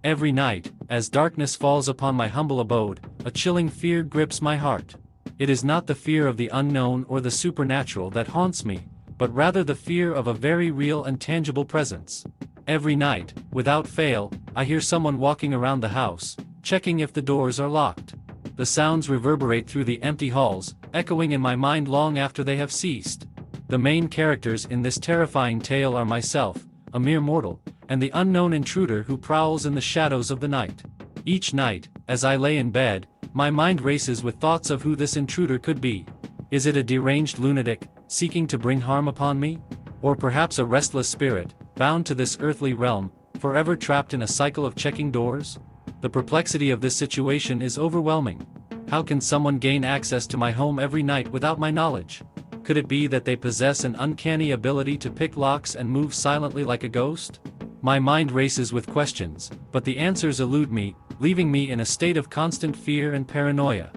Every night, as darkness falls upon my humble abode, a chilling fear grips my heart. It is not the fear of the unknown or the supernatural that haunts me, but rather the fear of a very real and tangible presence. Every night, without fail, I hear someone walking around the house, checking if the doors are locked. The sounds reverberate through the empty halls, echoing in my mind long after they have ceased. The main characters in this terrifying tale are myself, a mere mortal, and the unknown intruder who prowls in the shadows of the night. Each night, as I lay in bed, my mind races with thoughts of who this intruder could be. Is it a deranged lunatic, seeking to bring harm upon me? Or perhaps a restless spirit, bound to this earthly realm, forever trapped in a cycle of checking doors? The perplexity of this situation is overwhelming. How can someone gain access to my home every night without my knowledge? Could it be that they possess an uncanny ability to pick locks and move silently like a ghost? My mind races with questions, but the answers elude me, leaving me in a state of constant fear and paranoia.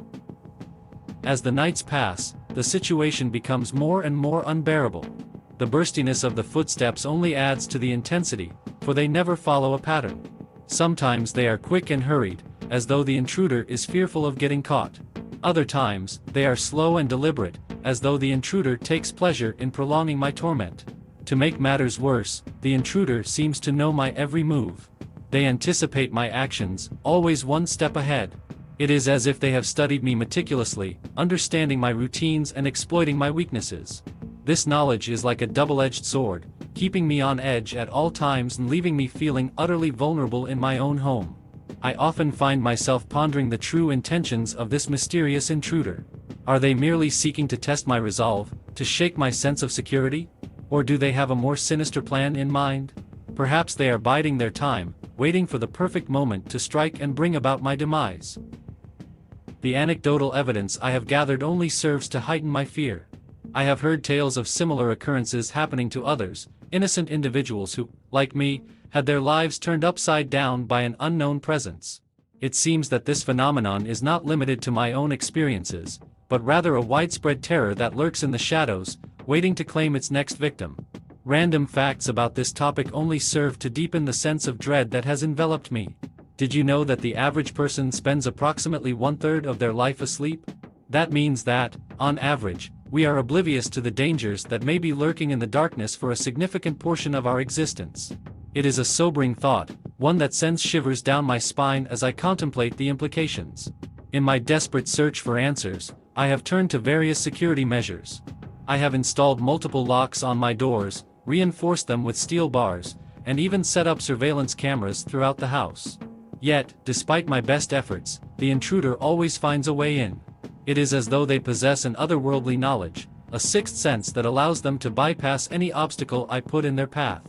As the nights pass, the situation becomes more and more unbearable. The burstiness of the footsteps only adds to the intensity, for they never follow a pattern. Sometimes they are quick and hurried, as though the intruder is fearful of getting caught. Other times, they are slow and deliberate, as though the intruder takes pleasure in prolonging my torment. To make matters worse, the intruder seems to know my every move. They anticipate my actions, always one step ahead. It is as if they have studied me meticulously, understanding my routines and exploiting my weaknesses. This knowledge is like a double-edged sword, keeping me on edge at all times and leaving me feeling utterly vulnerable in my own home. I often find myself pondering the true intentions of this mysterious intruder. Are they merely seeking to test my resolve, to shake my sense of security? Or do they have a more sinister plan in mind? Perhaps they are biding their time, waiting for the perfect moment to strike and bring about my demise. The anecdotal evidence I have gathered only serves to heighten my fear. I have heard tales of similar occurrences happening to others, innocent individuals who, like me, had their lives turned upside down by an unknown presence. It seems that this phenomenon is not limited to my own experiences, but rather a widespread terror that lurks in the shadows, waiting to claim its next victim. Random facts about this topic only serve to deepen the sense of dread that has enveloped me. Did you know that the average person spends approximately 1/3 of their life asleep? That means that, on average, we are oblivious to the dangers that may be lurking in the darkness for a significant portion of our existence. It is a sobering thought, one that sends shivers down my spine as I contemplate the implications. In my desperate search for answers, I have turned to various security measures. I have installed multiple locks on my doors, reinforced them with steel bars, and even set up surveillance cameras throughout the house. Yet, despite my best efforts, the intruder always finds a way in. It is as though they possess an otherworldly knowledge, a sixth sense that allows them to bypass any obstacle I put in their path.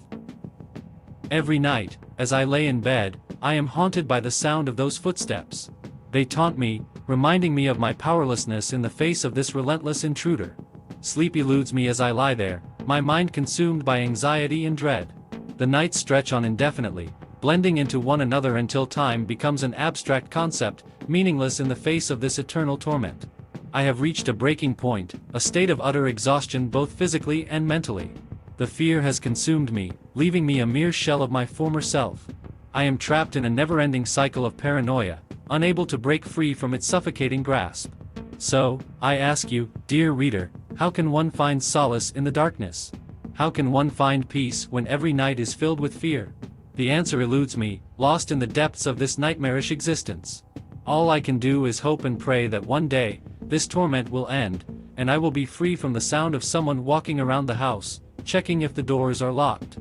Every night, as I lay in bed, I am haunted by the sound of those footsteps. They taunt me, reminding me of my powerlessness in the face of this relentless intruder. Sleep eludes me as I lie there, my mind consumed by anxiety and dread. The nights stretch on indefinitely, blending into one another until time becomes an abstract concept, meaningless in the face of this eternal torment. I have reached a breaking point, a state of utter exhaustion both physically and mentally. The fear has consumed me, leaving me a mere shell of my former self. I am trapped in a never-ending cycle of paranoia, unable to break free from its suffocating grasp. So, I ask you, dear reader, how can one find solace in the darkness? How can one find peace when every night is filled with fear? The answer eludes me, lost in the depths of this nightmarish existence. All I can do is hope and pray that one day, this torment will end, and I will be free from the sound of someone walking around the house, checking if the doors are locked.